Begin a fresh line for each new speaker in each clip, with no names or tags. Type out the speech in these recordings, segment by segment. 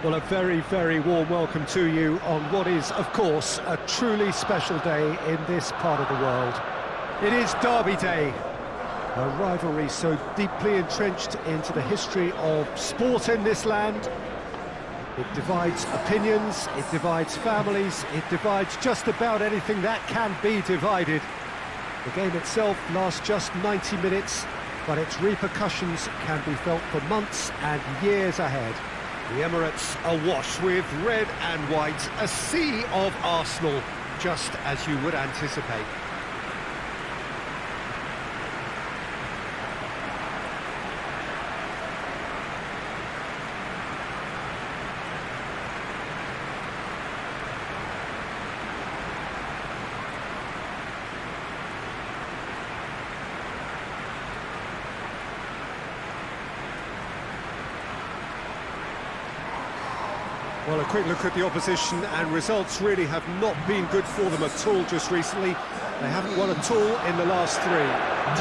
Well, a very, very warm welcome to you on what is, of course, a truly special day in this part of the world. It is Derby Day, a rivalry so deeply entrenched into the history of sport in this land. It divides opinions, it divides families, it divides just about anything that can be divided. The game itself lasts just 90 minutes, but its repercussions can be felt for months and years ahead. The Emirates awash with red and white, a sea of Arsenal, just as you would anticipate. Well, a quick look at the opposition, and results really have not been good for them at all just recently. They haven't won at all in the last three.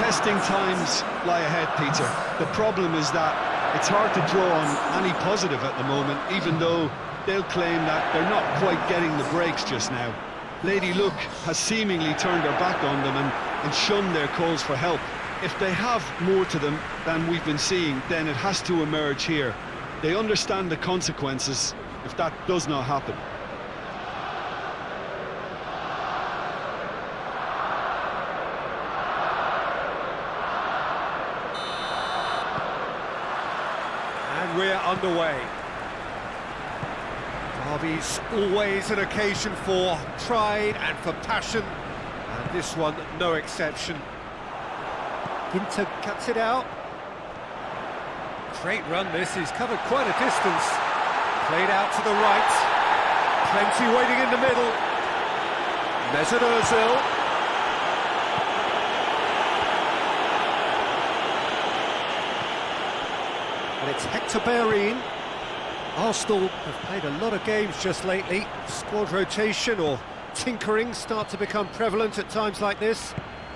Testing times lie ahead, Peter. The problem is that it's hard to draw on any positive at the moment, even though they'll claim that they're not quite getting the breaks just now. Lady Luck has seemingly turned her back on them and shunned their calls for help. If they have more to them than we've been seeing, then it has to emerge here. They understand the consequences if that does not happen.
And we're underway. Derby's always an occasion for pride and for passion, and this one no exception. Ginter cuts it out. Great run this, he's covered quite a distance. Played out to the right, plenty waiting in the middle. Mesut Ozil. And it's Hector Bellerin. Arsenal have played a lot of games just lately. Squad rotation or tinkering start to become prevalent at times like this.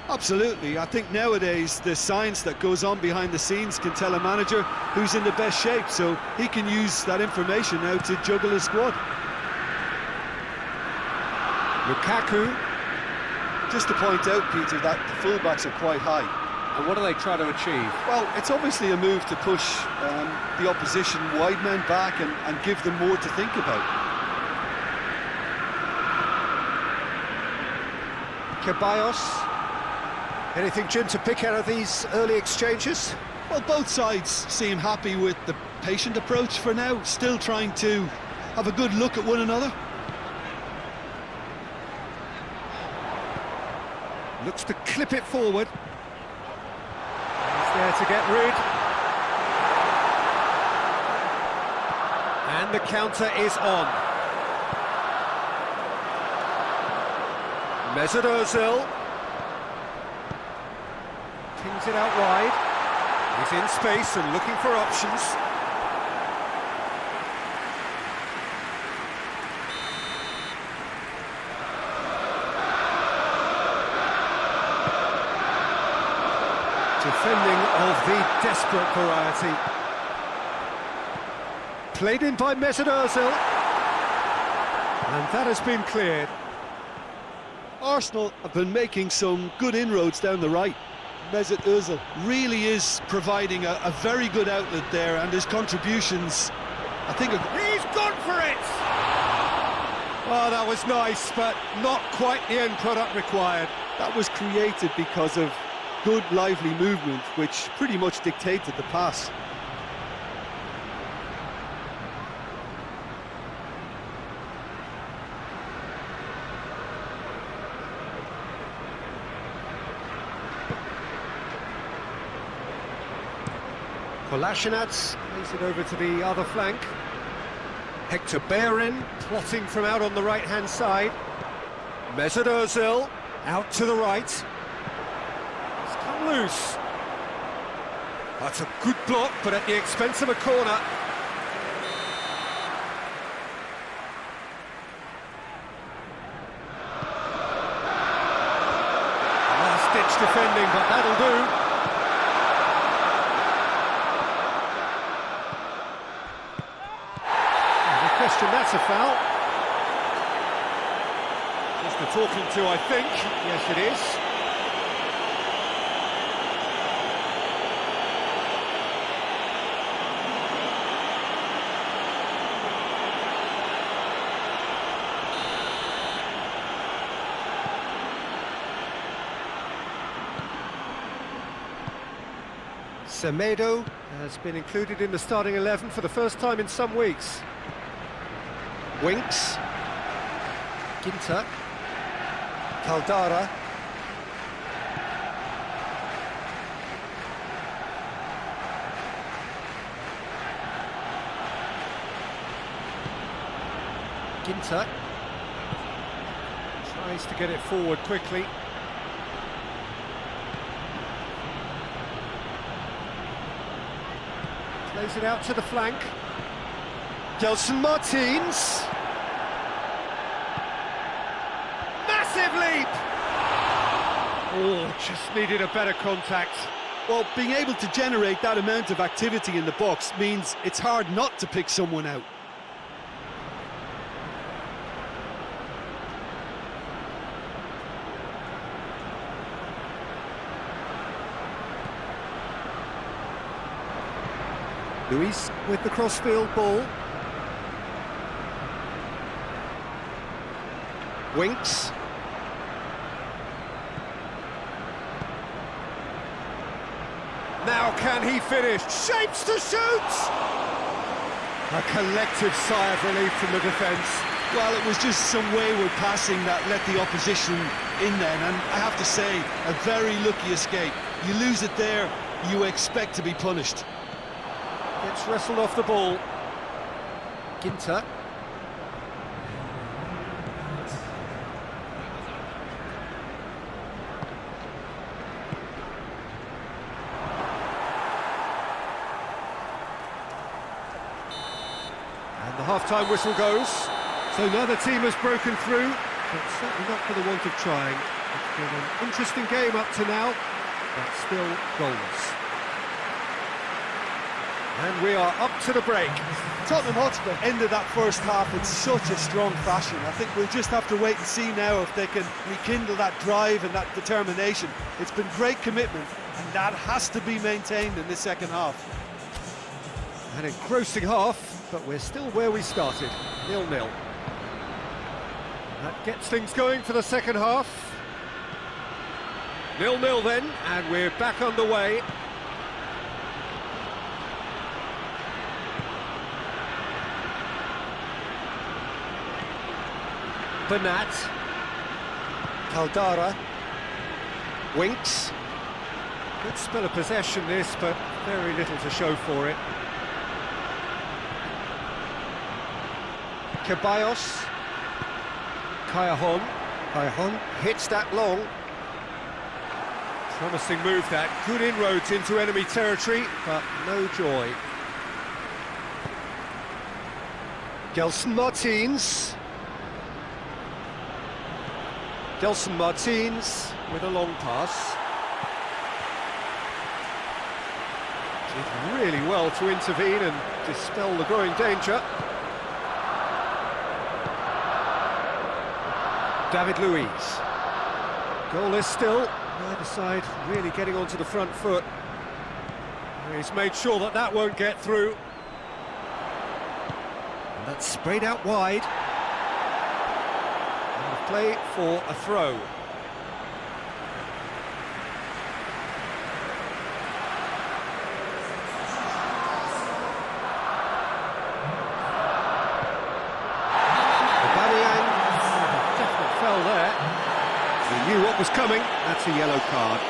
Absolutely. I think nowadays the science that goes on behind the scenes can tell a manager who's in the best shape, so he can use that information now to juggle his squad.
Lukaku.
Just to point out, Peter, that the fullbacks are quite high.
And what do they try to achieve?
Well, it's obviously a move to push the opposition wide men back and give them more to think about.
Ceballos. Anything, Jim, to pick out of these early exchanges?
Well, both sides seem happy with the patient approach for now, still trying to have a good look at one another.
Looks to clip it forward. He's there to get rid. And the counter is on. Mesut Ozil. Pings it out wide. He's in space and looking for options. Defending of the desperate variety. Played in by Mesut Ozil. And that has been cleared.
Arsenal have been making some good inroads down the right. Mesut Ozil really is providing a very good outlet there, and his contributions, I think...
He's gone for it! Oh, that was nice, but not quite the end product required.
That was created because of good, lively movement, which pretty much dictated the pass.
Kolasinac plays it over to the other flank. Hector Bellerin plotting from out on the right-hand side. Mesut Ozil out to the right. It's come loose. That's a good block, but at the expense of a corner. Last-ditch defending, but that'll do. question that's a foul. Just a talking to, I think. Yes, it is. Semedo has been included in the starting 11 for the first time in some weeks. Winks. Ginter. Caldara. Ginter. Tries to get it forward quickly. Plays it out to the flank. Gelson Martins. Massive leap! Oh, just needed a better contact.
Well, being able to generate that amount of activity in the box means it's hard not to pick someone out.
Luis with the crossfield ball. Winks. Now can he finish? Shapes to shoot! A collective sigh of relief from the defence.
Well, it was just some wayward passing that let the opposition in then, and I have to say, a very lucky escape. You lose it there, you expect to be punished.
Gets wrestled off the ball. Ginter. And the half-time whistle goes. So neither team has broken through, but certainly not for the want of trying. It's been an interesting game up to now, but still goalless. And we are up to the break.
Tottenham Hotspur ended that first half in such a strong fashion. I think we'll just have to wait and see now if they can rekindle that drive and that determination. It's been great commitment, and that has to be maintained in the second half.
An engrossing half, but we're still where we started, 0-0. That gets things going for the second half. 0-0 then, and we're back underway. Bernat. Caldara. Winks. Good spell of possession this, but very little to show for it. Ceballos. Callejon. Callejon hits that long. Promising move that. Good inroads into enemy territory, but no joy. Gelson Martins. Gelson Martins with a long pass. Did really well to intervene and dispel the growing danger. David Luiz. Goalless still, neither side really getting onto the front foot. He's made sure that that won't get through. And that's sprayed out wide. Play for a throw. Aubameyang, definite foul there. He knew what was coming. That's a yellow card.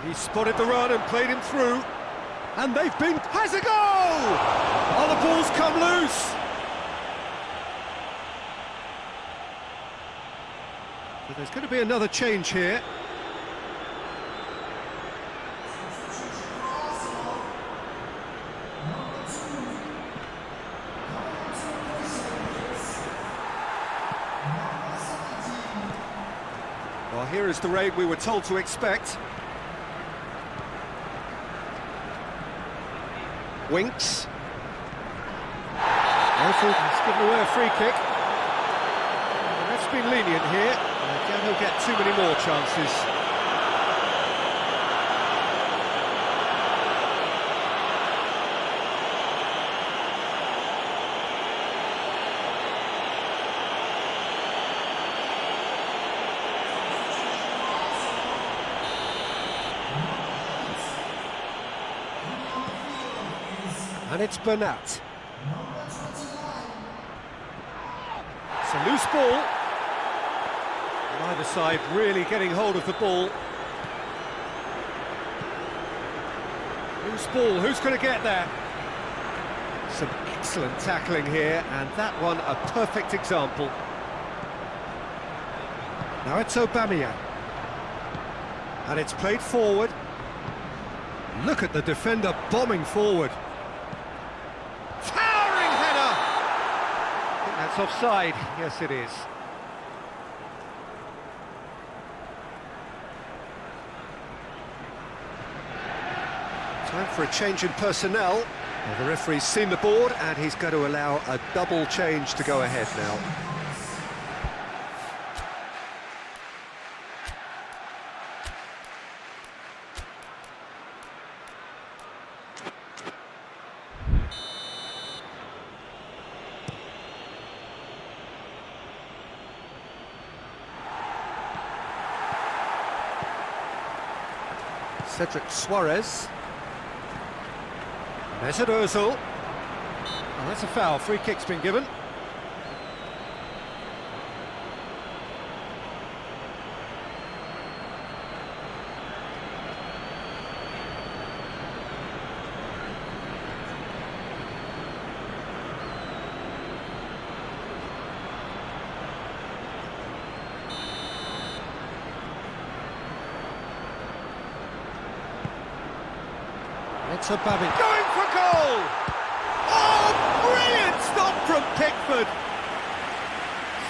He spotted the run and played him through. And they've been... Has a goal! Oh, the ball's come loose! So there's going to be another change here. here is the rain we were told to expect. Winks. Has given away a free kick. The ref's been lenient here. Again, he'll get too many more chances. And it's Bernat. It's a loose ball. Neither side really getting hold of the ball. Loose ball, who's going to get there? Some excellent tackling here, and that one a perfect example. Now it's Aubameyang. And it's played forward. Look at the defender bombing forward. Towering header! I think that's offside. Yes, it is. Time for a change in personnel. Well, the referee's seen the board and he's going to allow a double change to go ahead now. Cedric Suarez. Mesut Ozil. Oh, that's a foul. Free kick's been given. It's Aubameyang going for goal! Oh, brilliant stop from Pickford!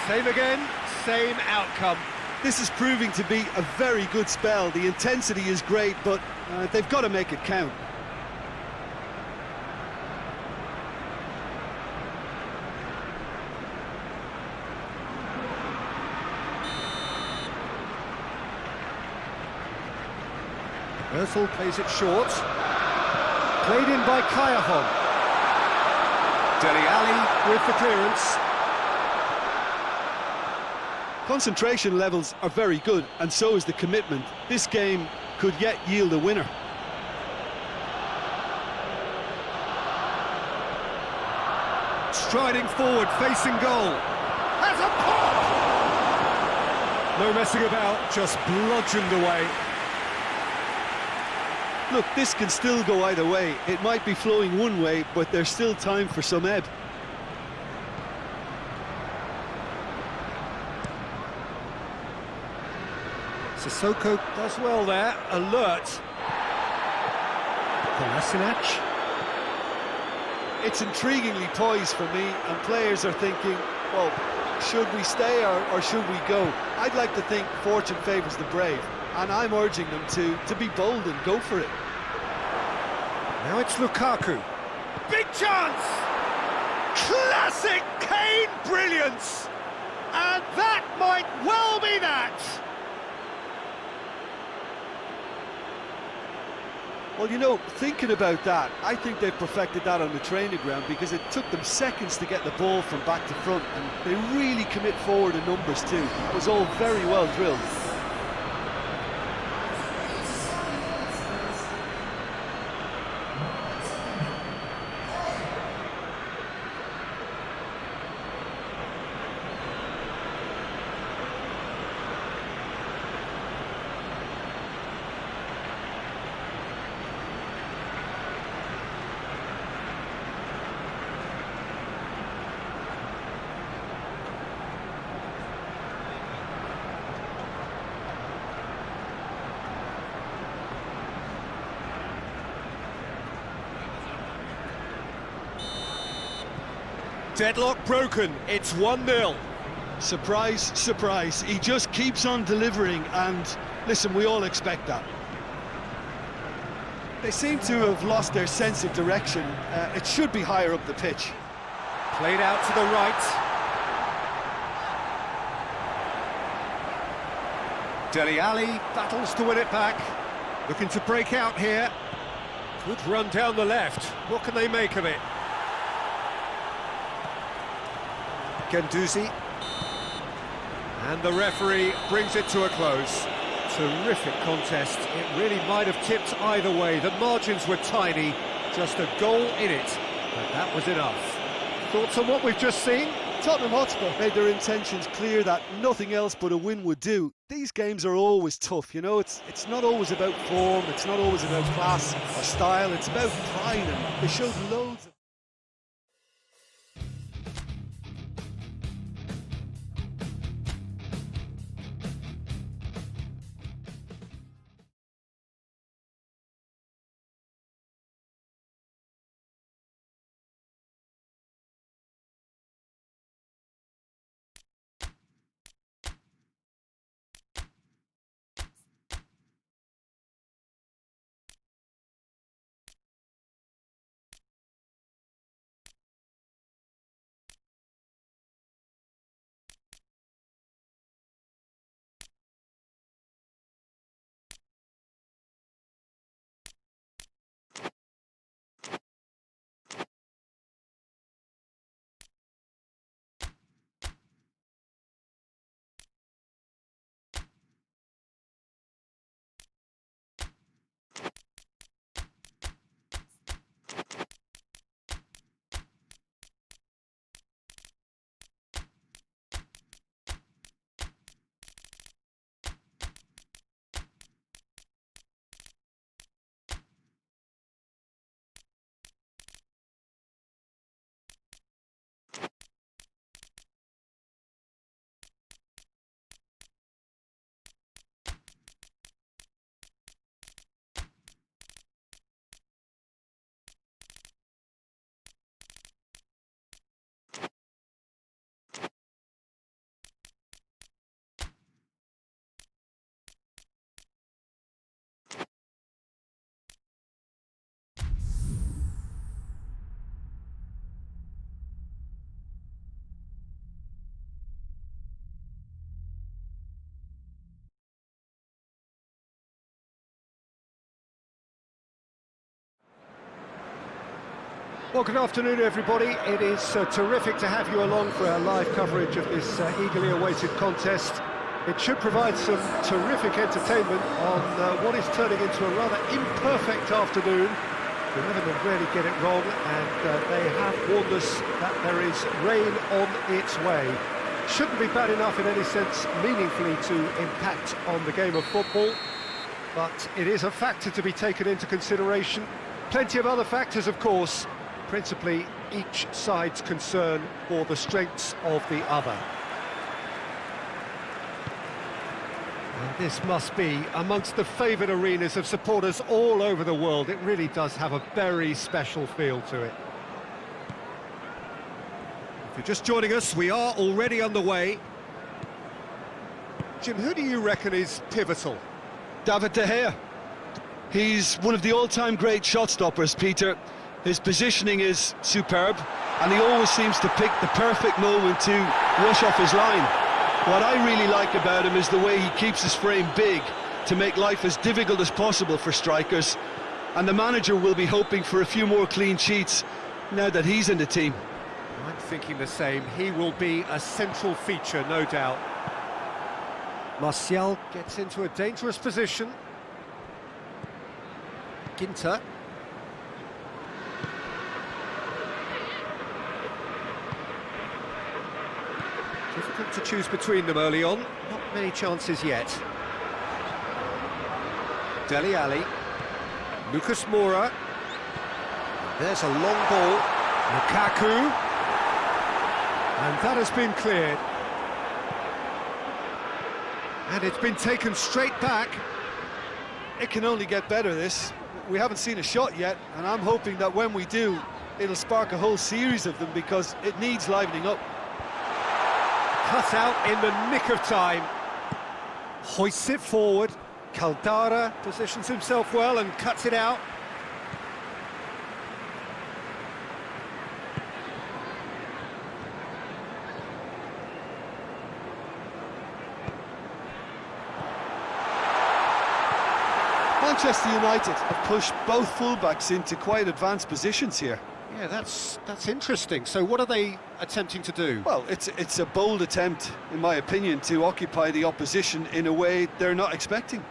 Same again, same outcome.
This is proving to be a very good spell. The intensity is great, but they've got to make it count.
Ozil plays it short. Played in by Kayahon. Dele Alli with the clearance.
Concentration levels are very good, and so is the commitment. This game could yet yield a winner.
Striding forward, facing goal. Has a pop! No messing about, just bludgeoned away.
Look, this can still go either way. It might be flowing one way, but there's still time for some ebb.
Sissoko does well there, alert. Kolasinac.
It's intriguingly poised for me, and players are thinking, well, should we stay or should we go? I'd like to think fortune favours the brave, and I'm urging them to be bold and go for it.
Now it's Lukaku. Big chance! Classic Kane brilliance! And that might well be that!
Well, you know, thinking about that, I think they've perfected that on the training ground, because it took them seconds to get the ball from back to front, and they really commit forward in numbers too. It was all very well drilled.
Deadlock broken, it's 1-0.
Surprise, surprise. He just keeps on delivering, and listen, we all expect that. They seem to have lost their sense of direction. It should be higher up the pitch.
Played out to the right. Dele Alli battles to win it back. Looking to break out here. Good run down the left. What can they make of it? Guendouzi. And the referee brings it to a close. Terrific contest. It really might have tipped either way. The margins were tiny, just a goal in it, but that was enough. Thoughts on what we've just seen?
Tottenham Hotspur made their intentions clear that nothing else but a win would do. These games are always tough, you know, it's not always about form, it's not always about class or style, it's about pride, and they showed loads of...
Well, good afternoon, everybody. It is terrific to have you along for our live coverage of this eagerly awaited contest. It should provide some terrific entertainment on what is turning into a rather imperfect afternoon. The weathermen rarely get it wrong, and they have warned us that there is rain on its way. Shouldn't be bad enough in any sense meaningfully to impact on the game of football, but it is a factor to be taken into consideration. Plenty of other factors, of course, principally each side's concern for the strengths of the other. And this must be amongst the favoured arenas of supporters all over the world. It really does have a very special feel to it. If you're just joining us, we are already underway. Jim, who do you reckon is pivotal?
David De Gea. He's one of the all-time great shot stoppers, Peter. His positioning is superb, and he always seems to pick the perfect moment to rush off his line. What I really like about him is the way he keeps his frame big to make life as difficult as possible for strikers, and the manager will be hoping for a few more clean sheets now that he's in the team.
I'm thinking the same. He will be a central feature, no doubt. Martial gets into a dangerous position. Ginter. Difficult to choose between them early on. Not many chances yet. Dele Alli. Lucas Moura. There's a long ball. Lukaku. And that has been cleared. And it's been taken straight back.
It can only get better, this. We haven't seen a shot yet, and I'm hoping that when we do, it'll spark a whole series of them, because it needs livening up.
cut out in the nick of time. Hoists it forward. Caldara positions himself well and cuts it out.
Manchester United have pushed both fullbacks into quite advanced positions here.
Yeah, that's interesting. So what are they attempting to do?
Well, it's a bold attempt, in my opinion, to occupy the opposition in a way they're not expecting.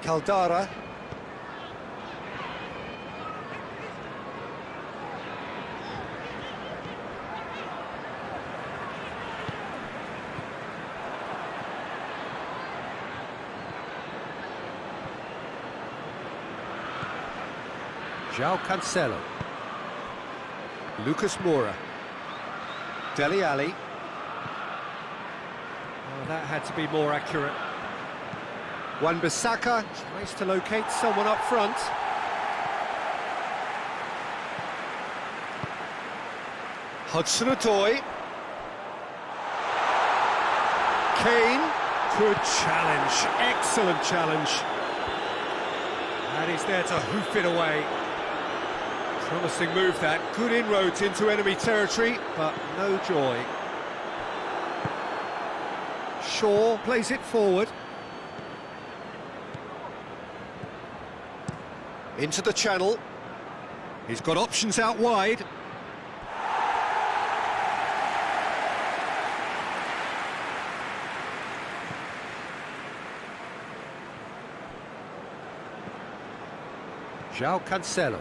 Caldara. João Cancelo. Lucas Moura. Dele Alli. Oh, that had to be more accurate. Wan-Bissaka tries to locate someone up front. Hudson-Odoi. Kane. Good challenge. Excellent challenge. And he's there to hoof it away. Promising move that. Good inroads into enemy territory, but no joy. Shaw plays it forward. Into the channel. He's got options out wide. João Cancelo.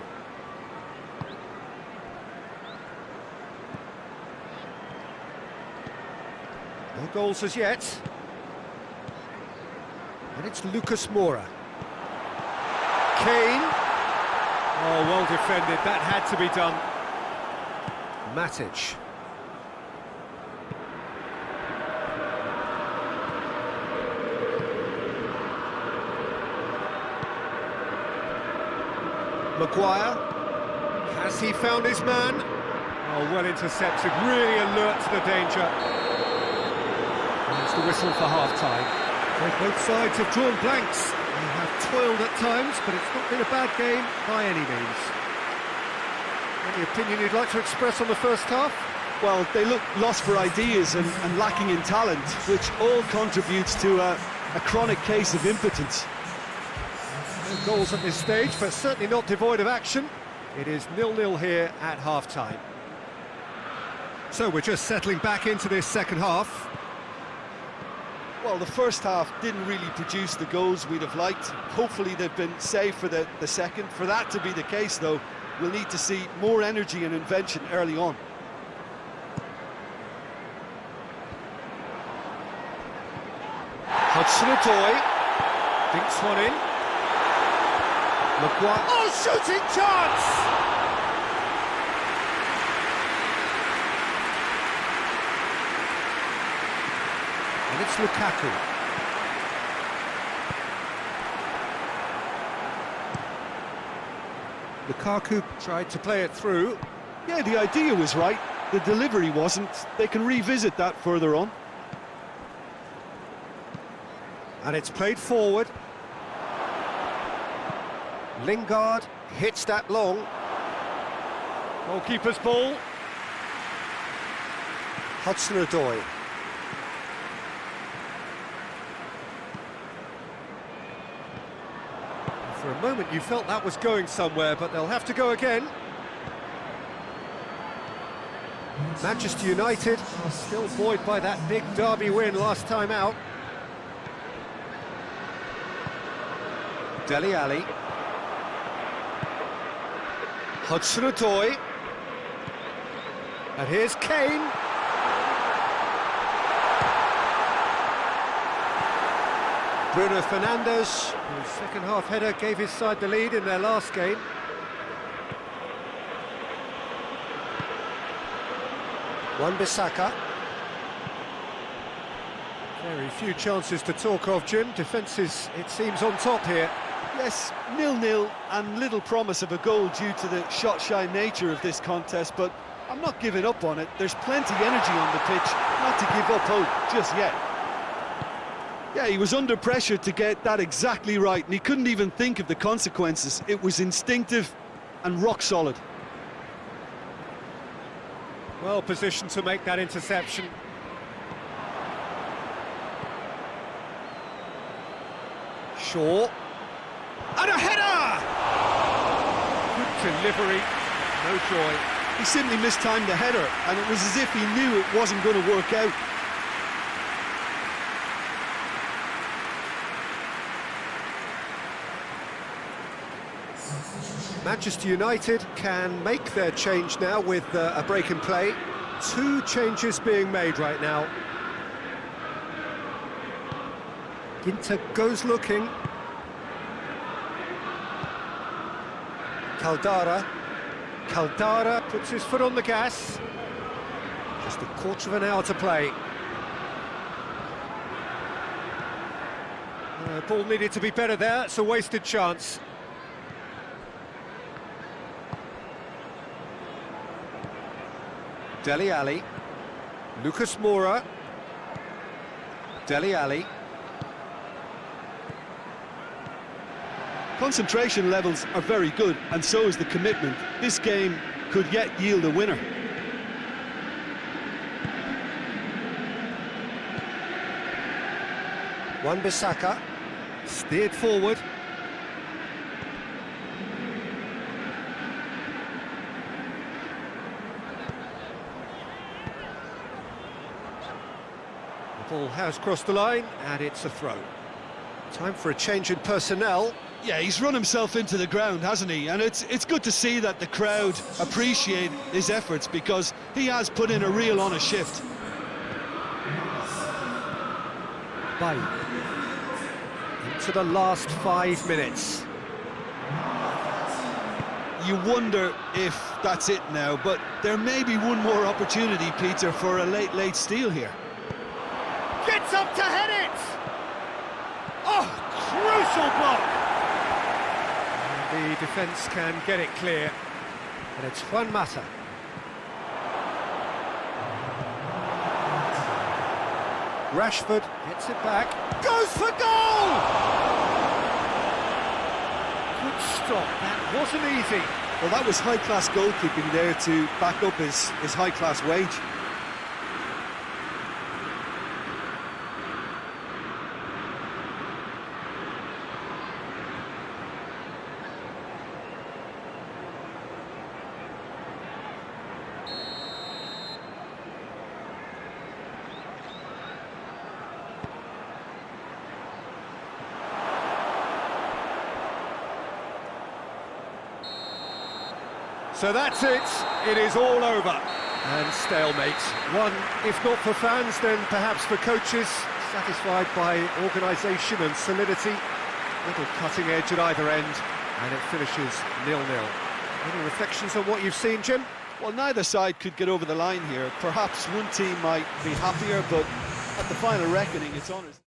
No goals as yet. And it's Lucas Moura. Kane. Oh, well defended. That had to be done. Matic. Maguire. Has he found his man? Oh, well intercepted. Really alert to the danger. That's the whistle for half-time. Well, both sides have drawn blanks. They have toiled at times, but it's not been a bad game by any means. Any opinion you'd like to express on the first half?
Well, they look lost for ideas and lacking in talent, which all contributes to a chronic case of impotence.
No goals at this stage, but certainly not devoid of action. It is 0-0 here at half-time. So we're just settling back into this second half.
Well, the first half didn't really produce the goals we'd have liked. Hopefully they've been saved for the second. For that to be the case, though, we'll need to see more energy and invention early on.
Hudson-Odoi dinks one in. Maguire. Oh, shooting chance! And it's Lukaku. Lukaku tried to play it through.
Yeah, the idea was right. The delivery wasn't. They can revisit that further on.
And it's played forward. Lingard hits that long. Goalkeeper's ball. Hudson-Odoi. For a moment you felt that was going somewhere, but they'll have to go again. Manchester United still buoyed by that big derby win last time out. Dele Alli. Hudson-Odoi. And here's Kane. Bruno Fernandes, whose second-half header gave his side the lead in their last game. Wan-Bissaka. Very few chances to talk of, Jim. Defence is, it seems, on top here.
Yes, 0-0 and little promise of a goal due to the shot-shy nature of this contest, but I'm not giving up on it. There's plenty energy on the pitch, not to give up hope just yet. Yeah, he was under pressure to get that exactly right, and he couldn't even think of the consequences. It was instinctive and rock solid.
Well positioned to make that interception. Shaw. And a header! Good delivery, no joy.
He simply mistimed the header, and it was as if he knew it wasn't going to work out.
Manchester United can make their change now with a break in play. 2 changes being made right now. Ginter goes looking. Caldara puts his foot on the gas. Just a quarter of an hour to play. Ball needed to be better there. It's a wasted chance. Dele Alli, Lucas Moura, Dele Alli.
Concentration levels are very good, and so is the commitment. This game could yet yield a winner.
Wan-Bissaka, steered forward. The ball has crossed the line, and it's a throw. Time for a change in personnel.
Yeah, he's run himself into the ground, hasn't he? And it's good to see that the crowd appreciate his efforts, because he has put in a real honest shift.
Bailly. Into the last 5 minutes.
You wonder if that's it now, but there may be one more opportunity, Peter, for a late steal here.
Gets up to head it! Oh, crucial block! The defence can get it clear, and it's Juan Mata. Rashford gets it back, goes for goal! Good stop, that wasn't easy.
Well, that was high-class goalkeeping there to back up his high-class wage.
So that's it, it is all over. And stalemate. One, if not for fans, then perhaps for coaches, satisfied by organisation and solidity. Little cutting edge at either end, and it finishes 0-0. Any reflections on what you've seen, Jim?
Well, neither side could get over the line here. Perhaps one team might be happier, but at the final reckoning, it's honours.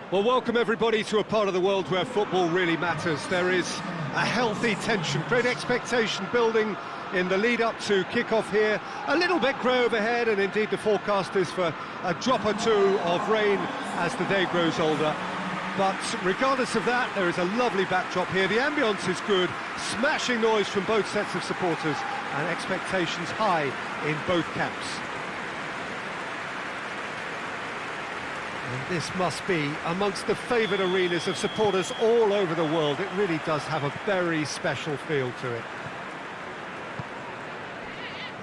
Well, welcome everybody to a part of the world where football really matters. There is a healthy tension, great expectation building in the lead-up to kick-off here. A little bit grey overhead, and indeed the forecast is for a drop or two of rain as the day grows older. But regardless of that, there is a lovely backdrop here. The ambience is good, smashing noise from both sets of supporters, and expectations high in both camps. And this must be amongst the favoured arenas of supporters all over the world. It really does have a very special feel to it.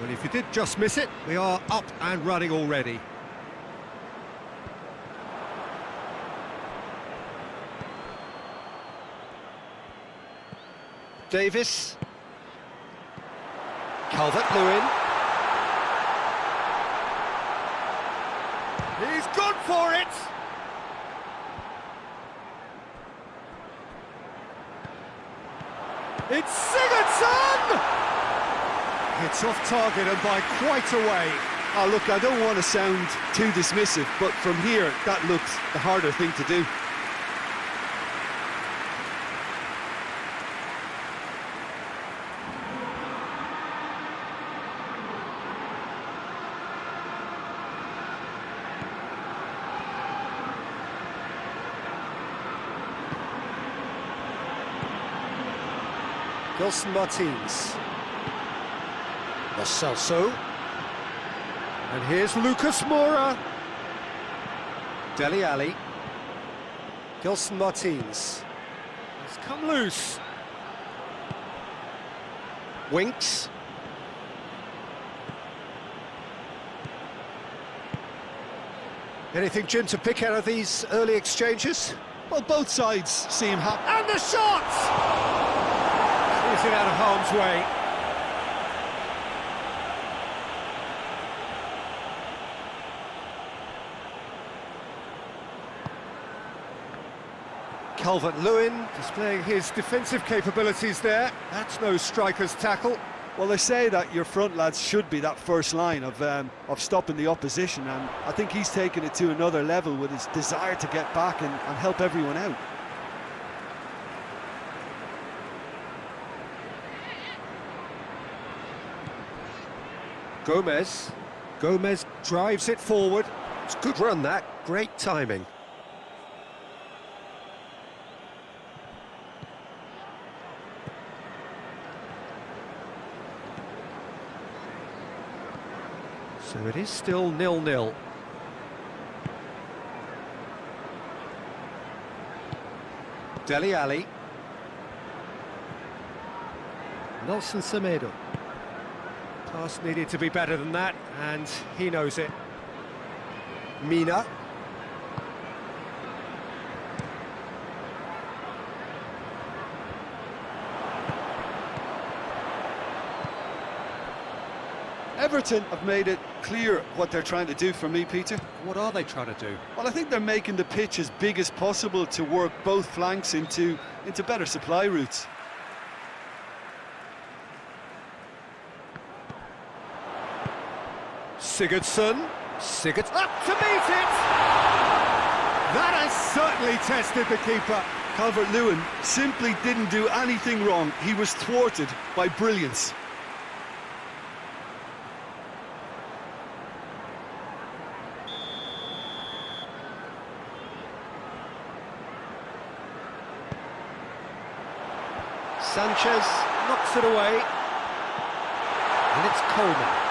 Well, if you did just miss it, we are up and running already. Davis. Calvert-Lewin. He's gone for it! It's Sigurdsson! It's off target and by quite a way.
Oh, look, I don't want to sound too dismissive, but from here, that looks the harder thing to do.
Gelson Martins. Lo Celso. And here's Lucas Moura. Dele Alli. Gelson Martins. He's come loose. Winks. Anything, Jim, to pick out of these early exchanges?
Well, both sides seem happy.
And the shot! Is it out of harm's way? Calvert-Lewin displaying his defensive capabilities there. That's no striker's tackle.
Well, they say that your front lads should be that first line of stopping the opposition, and I think he's taken it to another level with his desire to get back and help everyone out.
Gomez drives it forward. It's a good run, that. Great timing. So it is still 0-0. Dele Alli. Nelson Semedo. Pass needed to be better than that, and he knows it. Mina.
Everton have made it clear what they're trying to do for me, Peter.
What are they trying to do?
Well, I think they're making the pitch as big as possible to work both flanks into better supply routes.
Sigurdsson up to meet it! That has certainly tested the keeper.
Calvert-Lewin simply didn't do anything wrong. He was thwarted by brilliance.
Sanchez knocks it away. And it's Coleman.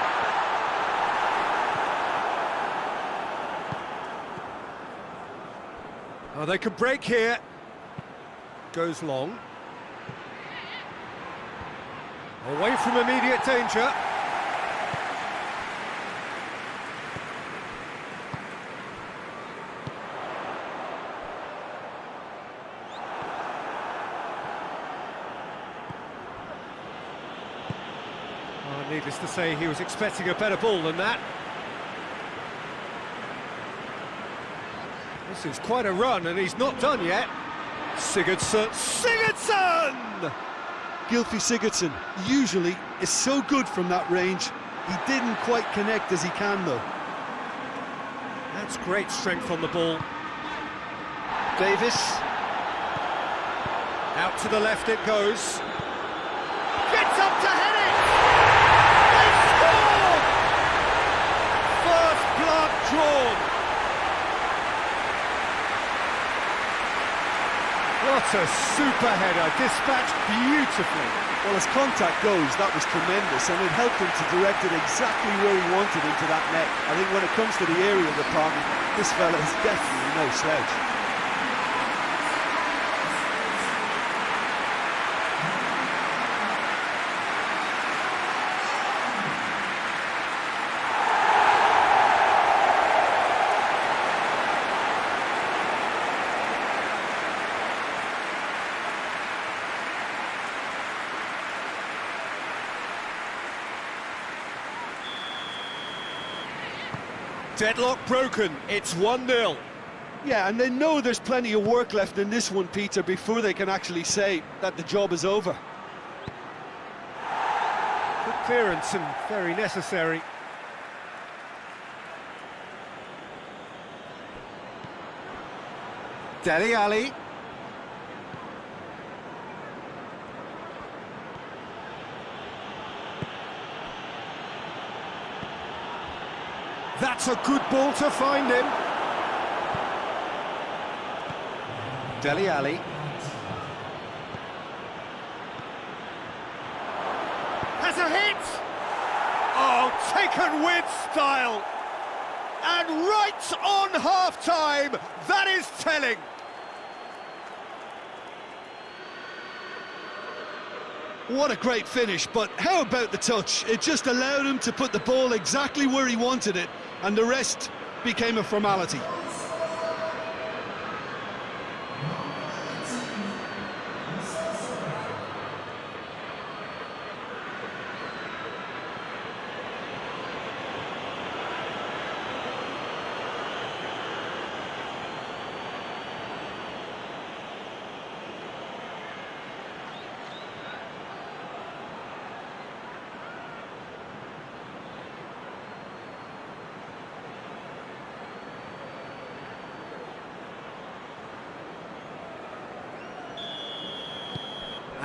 Oh, they could break here. Goes long. Away from immediate danger. Oh, needless to say, he was expecting a better ball than that. This is quite a run, and he's not done yet. Sigurdsson!
Gylfi Sigurdsson usually is so good from that range. He didn't quite connect as he can, though.
That's great strength on the ball. Davis. Out to the left it goes. Gets up to head it! They score! First blood drawn. What a super header, dispatched beautifully.
Well, as contact goes, that was tremendous, and it helped him to direct it exactly where he wanted into that net. I think when it comes to the aerial department, this fella is definitely no slouch.
Deadlock broken, it's 1-0.
Yeah, and they know there's plenty of work left in this one, Peter, before they can actually say that the job is over.
Good clearance and very necessary. Dele Alli. That's a good ball to find him. Dele Alli. Has a hit! Oh, taken with style! And right on half-time, that is telling!
What a great finish, but how about the touch? It just allowed him to put the ball exactly where he wanted it, and the rest became a formality.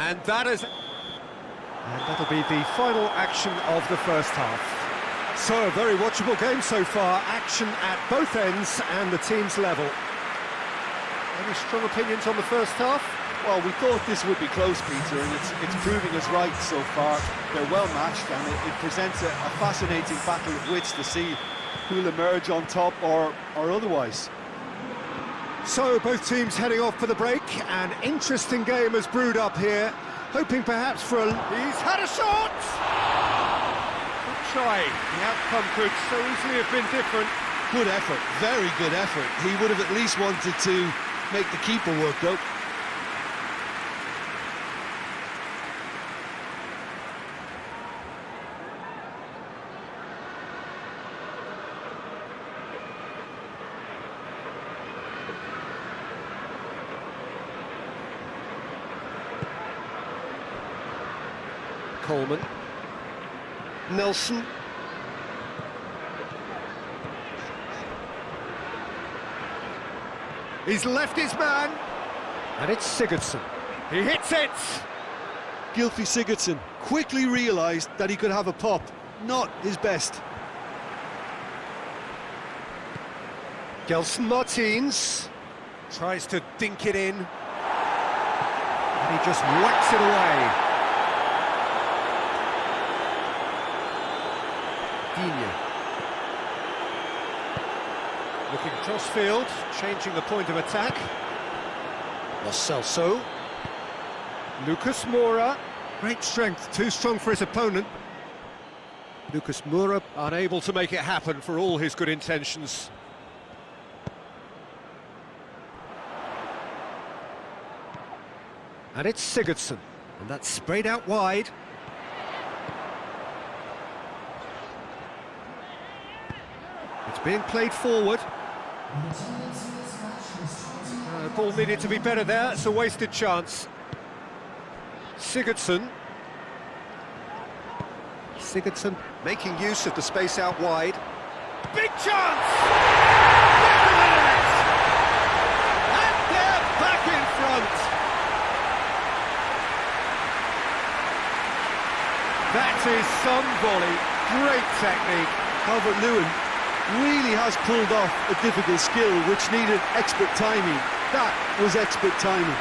And that'll be the final action of the first half. So, a very watchable game so far, action at both ends and the team's level. Any strong opinions on the first half?
Well, we thought this would be close, Peter, and it's proving us right so far. They're well matched, and it presents a fascinating battle of wits to see who'll emerge on top or otherwise.
So, both teams heading off for the break. An interesting game has brewed up here, hoping perhaps for a... He's had a shot! Good try. The outcome could so easily have been different.
Good effort, very good effort. He would have at least wanted to make the keeper work, though.
Coleman. Nelson. He's left his man. And it's Sigurdsson. He hits it!
Gylfi Sigurdsson quickly realised that he could have a pop. Not his best.
Gelson Martins tries to dink it in. And he just whacks it away. Looking cross-field, changing the point of attack. Lo Celso. Lucas Moura. Great strength, too strong for his opponent. Lucas Moura unable to make it happen for all his good intentions. And it's Sigurdsson, and that's sprayed out wide. It's being played forward. The ball needed to be better there, it's a wasted chance. Sigurdsson. Sigurdsson making use of the space out wide. Big chance! And there is some volley. Great technique.
Calvert-Lewin really has pulled off a difficult skill which needed expert timing. That was expert timing.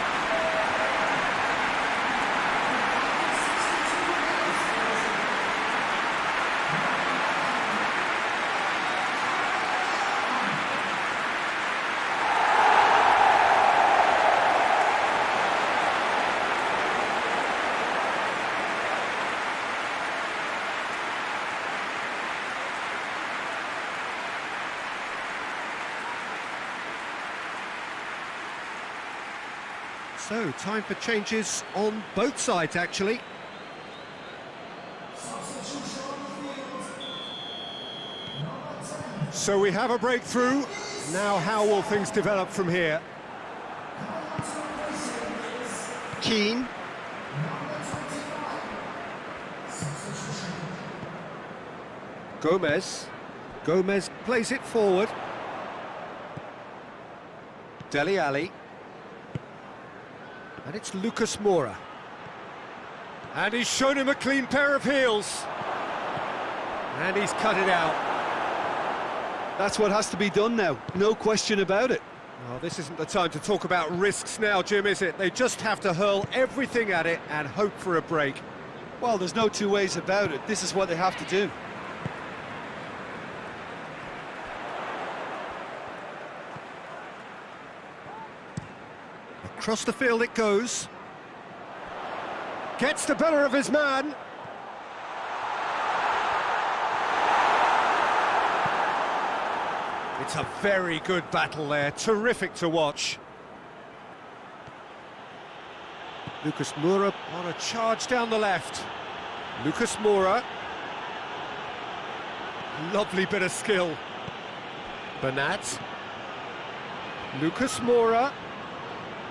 So, time for changes on both sides, actually. So we have a breakthrough. Now how will things develop from here?
Keane.
Gomez. Gomez plays it forward. Dele Alli. And it's Lucas Moura. And he's shown him a clean pair of heels. And he's cut it out.
That's what has to be done now, no question about it.
Oh, this isn't the time to talk about risks now, Jim, is it? They just have to hurl everything at it and hope for a break.
Well, there's no two ways about it. This is what they have to do.
Across the field it goes. Gets the better of his man. It's a very good battle there, terrific to watch. Lucas Moura on a charge down the left. Lucas Moura. Lovely bit of skill. Bernat. Lucas Moura.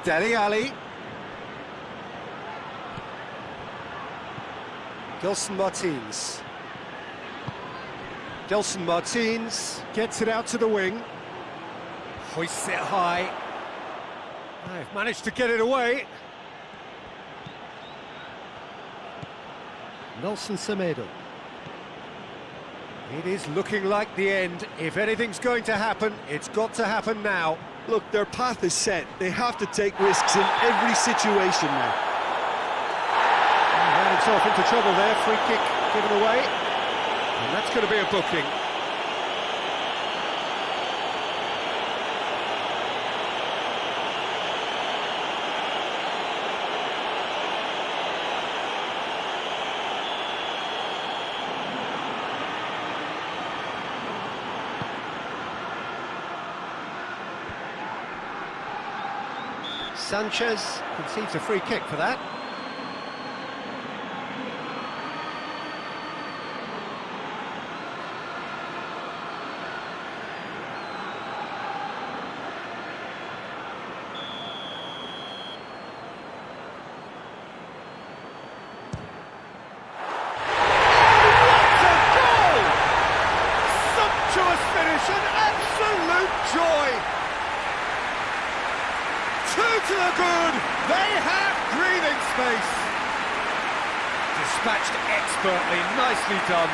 Dele Alli. Gelson Martins. Gelson Martins gets it out to the wing. Hoists it high. They've managed to get it away. Nelson Semedo. It is looking like the end. If anything's going to happen, it's got to happen now.
Look, their path is set. They have to take risks in every situation now.
Ran himself into trouble there. Free kick given away. And that's going to be a booking. Sanchez concedes a free kick for that. Finish, an absolute joy. Two to the good. They have breathing space. Dispatched expertly, nicely done.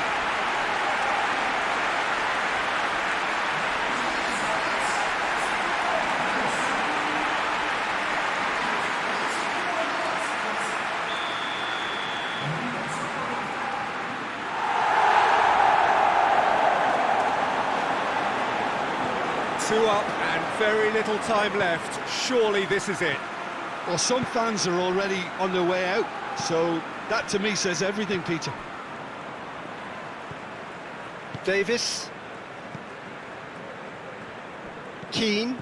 Two up and very little time left. Surely this is it.
Well, some fans are already on their way out, so that to me says everything, Peter.
Davis. Keane.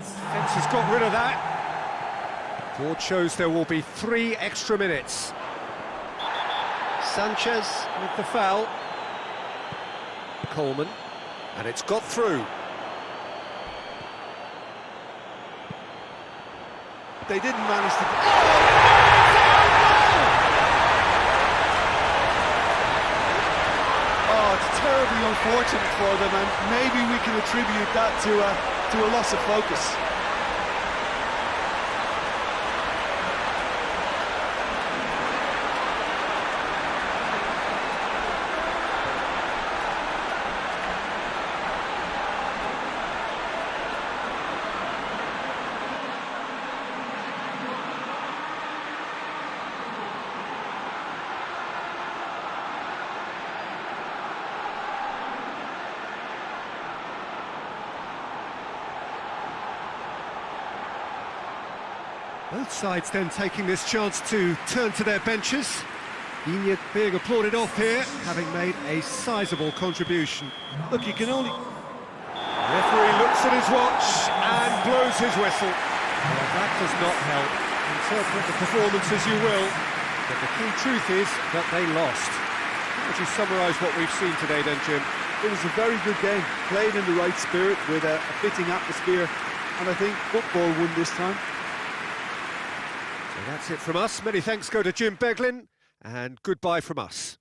Defence has got rid of that. Board shows there will be 3 extra minutes. Sanchez with the foul. Coleman, and it's got through.
They didn't manage to... Oh, that's terribly unfortunate for them, and maybe we can attribute that to a loss of focus.
Both sides then taking this chance to turn to their benches. Iñak being applauded off here, having made a sizable contribution.
Look, you can only...
Referee looks at his watch and blows his whistle. Well, that does not help. Interpret the performance as you will, but the key truth is that they lost. How would you summarise what we've seen today then, Jim?
It was a very good game, played in the right spirit with a fitting atmosphere, and I think football won this time.
So that's it from us. Many thanks go to Jim Beglin, and goodbye from us.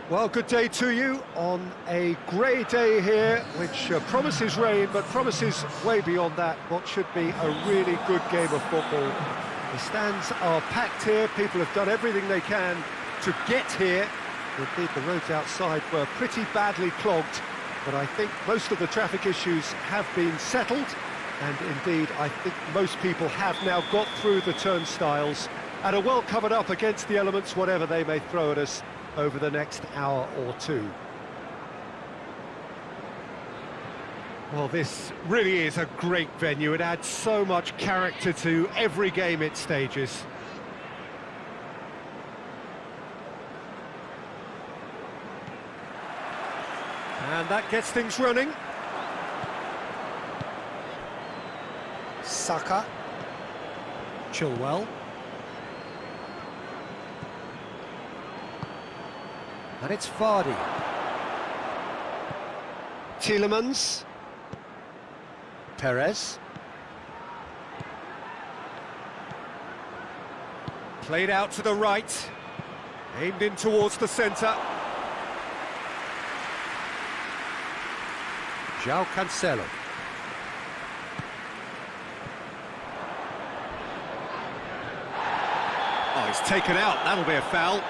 Well, good day to you on a grey day here, which promises rain, but promises way beyond that what should be a really good game of football. The stands are packed here, people have done everything they can to get here. Indeed, the roads outside were pretty badly clogged, but I think most of the traffic issues have been settled, and indeed, I think most people have now got through the turnstiles and are well covered up against the elements, whatever they may throw at us over the next hour or two. Well, this really is a great venue. It adds so much character to every game it stages. And that gets things running. Saka. Chilwell. And it's Vardy. Tielemans. Perez. Played out to the right. Aimed in towards the centre. João Cancelo. Oh, he's taken out. That'll be a foul.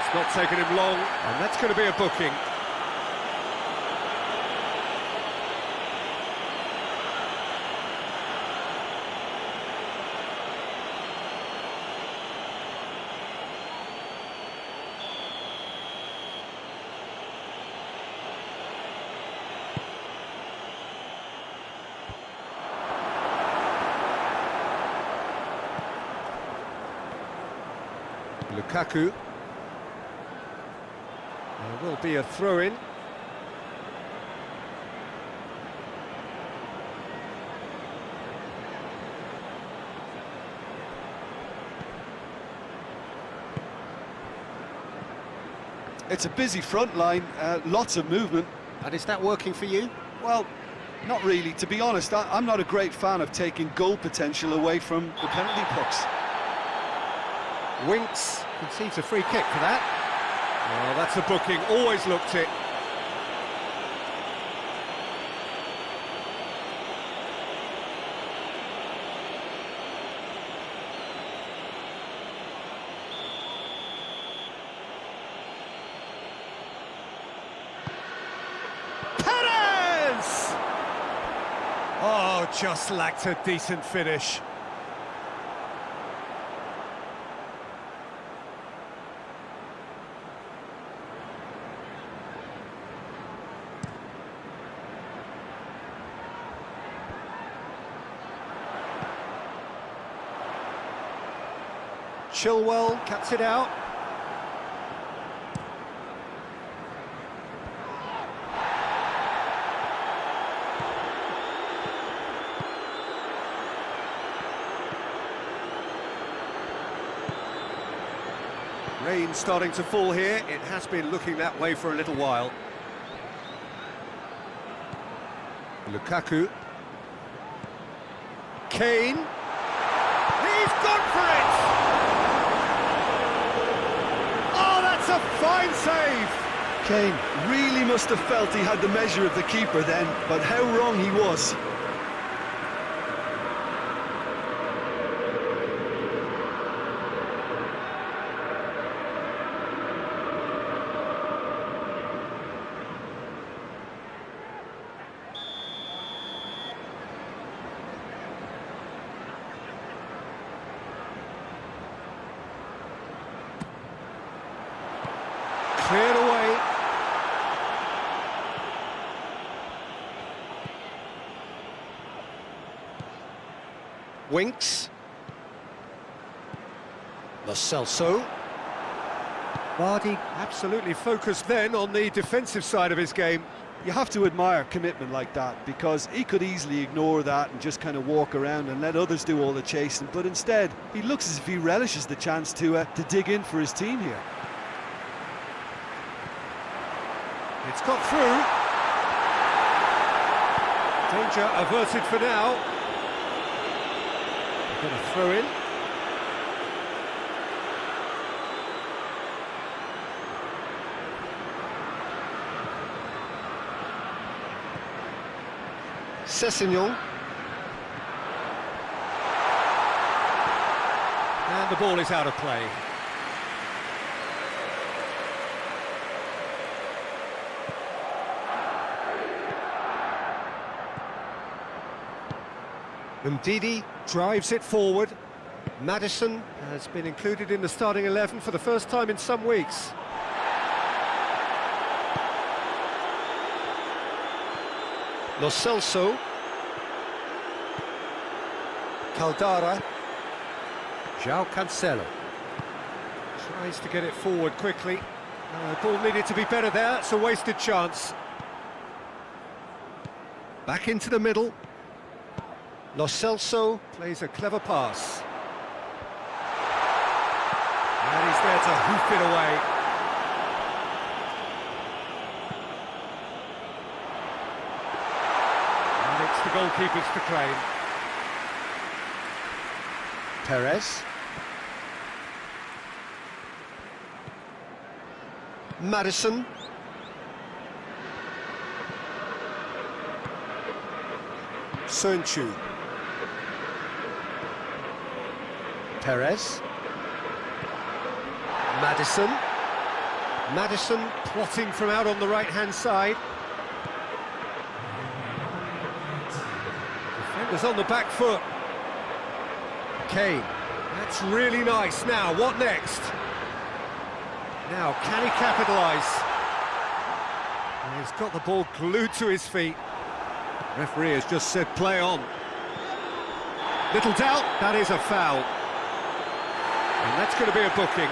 It's not taken him long, and that's going to be a booking. Lukaku. There will be a throw-in.
It's a busy front line, lots of movement.
And is that working for you?
Well, not really. To be honest, I'm not a great fan of taking goal potential away from the penalty box.
Winks concedes a free kick for that. Oh, that's a booking, always looked it. Perez! Oh, just lacked a decent finish. Chilwell cuts it out. Rain starting to fall here. It has been looking that way for a little while. Lukaku. Kane. He's gone for it! A fine save!
Kane really must have felt he had the measure of the keeper then, but how wrong he was.
Cleared away. Winks. Lo Celso. Vardy absolutely focused then on the defensive side of his game.
You have to admire commitment like that, because he could easily ignore that and just kind of walk around and let others do all the chasing, but instead he looks as if he relishes the chance to dig in for his team here.
It's got through. Danger averted for now. Going to throw in.
Sessignon.
And the ball is out of play. Ndidi drives it forward. Maddison has been included in the starting 11 for the first time in some weeks. Lo Celso. Caldara. João Cancelo. Tries to get it forward quickly. The ball needed to be better there, it's a wasted chance. Back into the middle. Lo Celso plays a clever pass. And he's there to hoof it away. And it's the goalkeepers to claim. Perez. Maddison. Sönchu. Perez. Maddison. Maddison plotting from out on the right-hand side. Defenders on the back foot. Kane. That's really nice. Now, what next? Now, can he capitalise? He's got the ball glued to his feet. Referee has just said play on. Little doubt, that is a foul. And that's going to be a booking.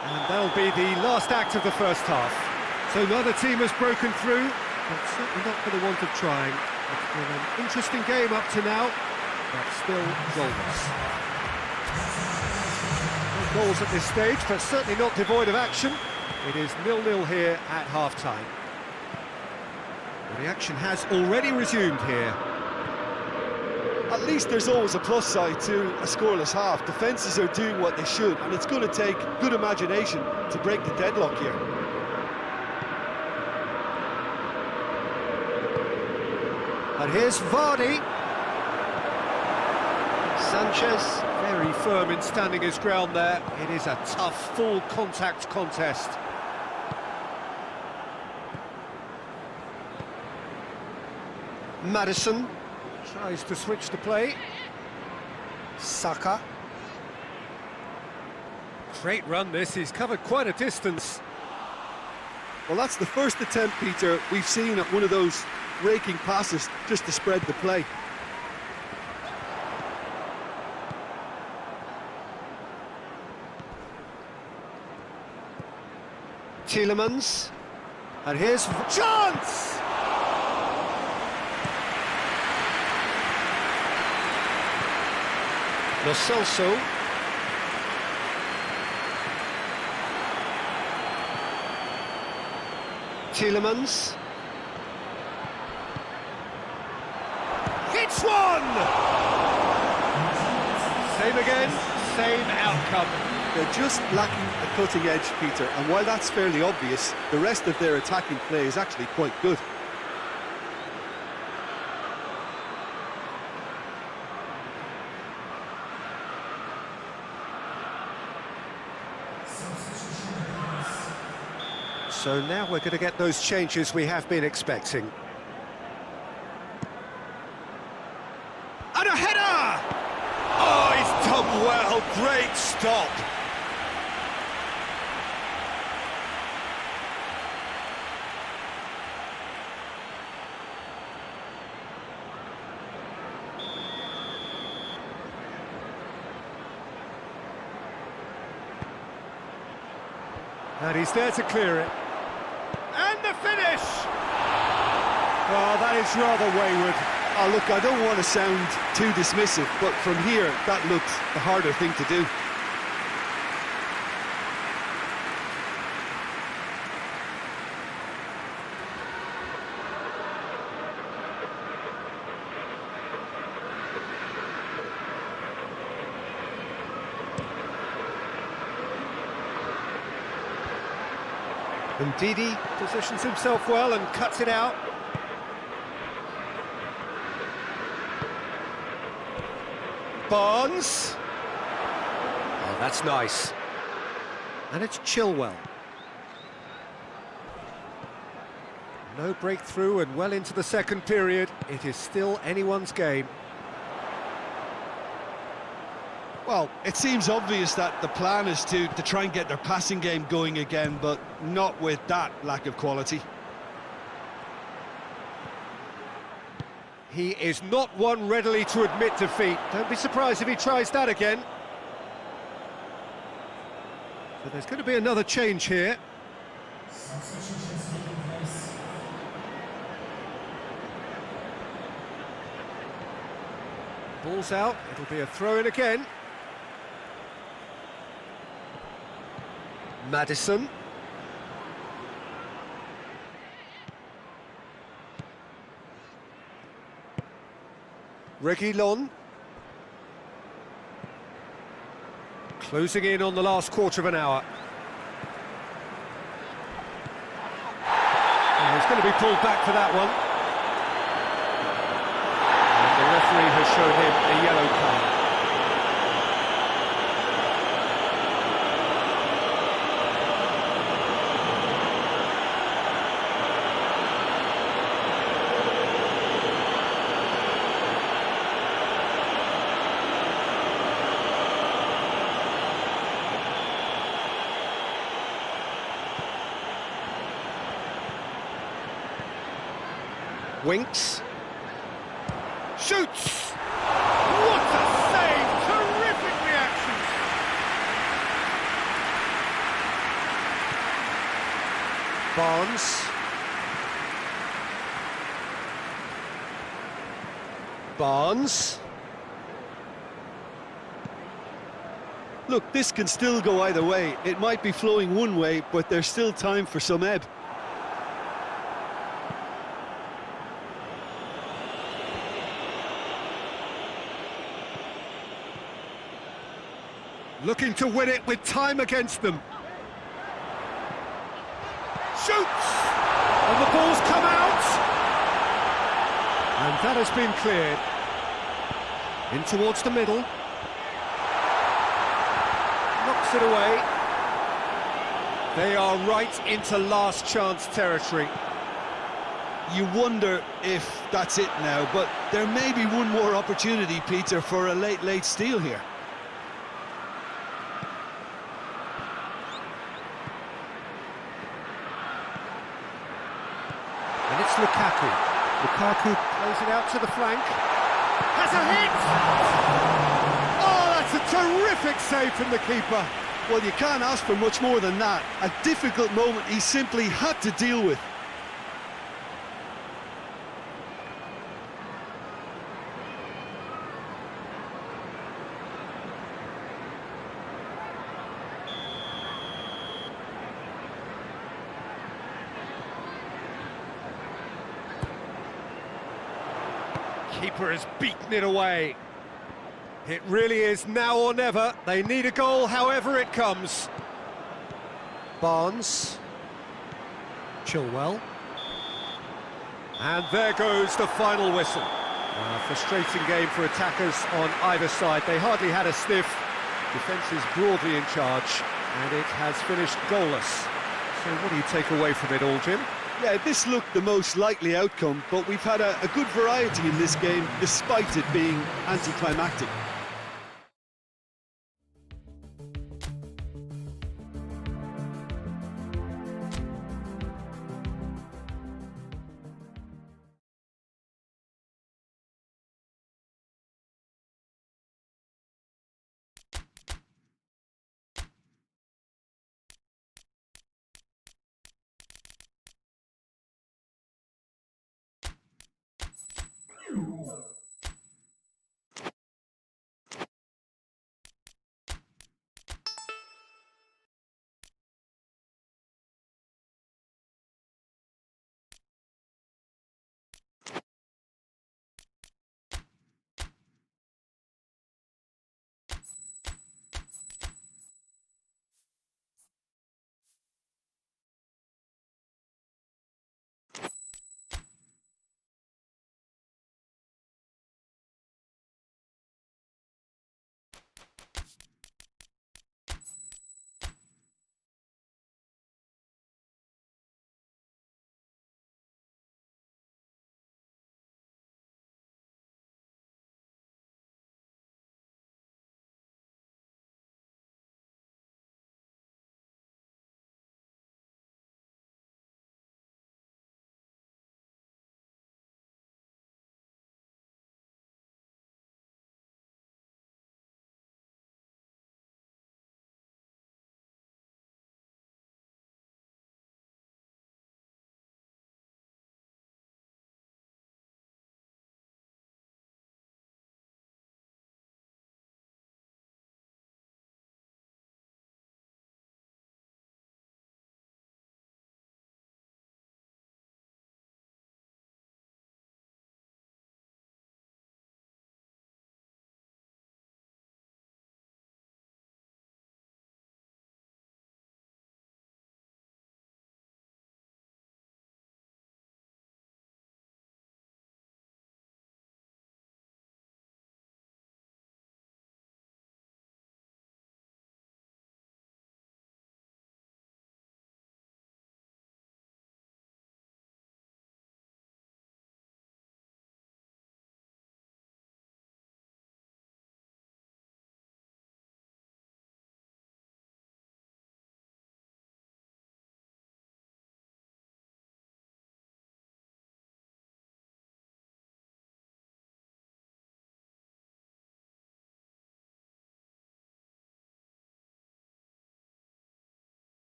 And that'll be the last act of the first half. So neither team has broken through, but certainly not for the want of trying. It's been an interesting game up to now, but still goalless. No goals at this stage, but certainly not devoid of action. It is 0-0 here at half-time. The action has already resumed here.
At least there's always a plus side to a scoreless half. Defences are doing what they should, and it's going to take good imagination to break the deadlock here.
And here's Vardy. Sanchez, very firm in standing his ground there. It is a tough, full contact contest.
Maddison.
Tries to switch the play.
Saka.
Great run this, he's covered quite a distance.
Well, that's the first attempt, Peter, we've seen at one of those raking passes just to spread the play.
Tielemans.
And here's chance!
Lo Celso. Tielemans.
Hits one! Same again, same outcome.
They're just lacking the cutting edge, Peter, and while that's fairly obvious, the rest of their attacking play is actually quite good.
So now we're going to get those changes we have been expecting. And a header! Oh, he's done well, great stop. And he's there to clear it. And the finish! Well, that is rather wayward.
Oh, look, I don't want to sound too dismissive, but from here, that looked the harder thing to do.
Ndidi.
Positions himself well and cuts it out. Barnes. Oh, that's nice. And it's Chilwell. No breakthrough and well into the second period. It is still anyone's game.
Well, it seems obvious that the plan is to try and get their passing game going again, but not with that lack of quality.
He is not one readily to admit defeat. Don't be surprised if he tries that again. So there's going to be another change here. Ball's out, it'll be a throw-in again. Maddison. Reguilon. Closing in on the last quarter of an hour. And he's going to be pulled back for that one. And the referee has shown him a yellow card.
Winks.
Shoots! What a save! Terrific reaction! Barnes. Barnes.
Look, this can still go either way. It might be flowing one way, but there's still time for some ebb.
Looking to win it with time against them. Shoots! And the ball's come out! And that has been cleared. In towards the middle. Knocks it away. They are right into last chance territory.
You wonder if that's it now, but there may be one more opportunity, Peter, for a late steal here.
And it's Lukaku. Lukaku plays it out to the flank. Has a hit! Oh, that's a terrific save from the keeper.
Well, you can't ask for much more than that. A difficult moment he simply had to deal with.
Keeper has beaten it away. It really is now or never. They need a goal however it comes. Barnes. Chilwell. And there goes the final whistle. A frustrating game for attackers on either side. They hardly had a sniff. Defence is broadly in charge, and it has finished goalless. So what do you take away from it all, Jim?
Yeah, this looked the most likely outcome, but we've had a good variety in this game, despite it being anticlimactic.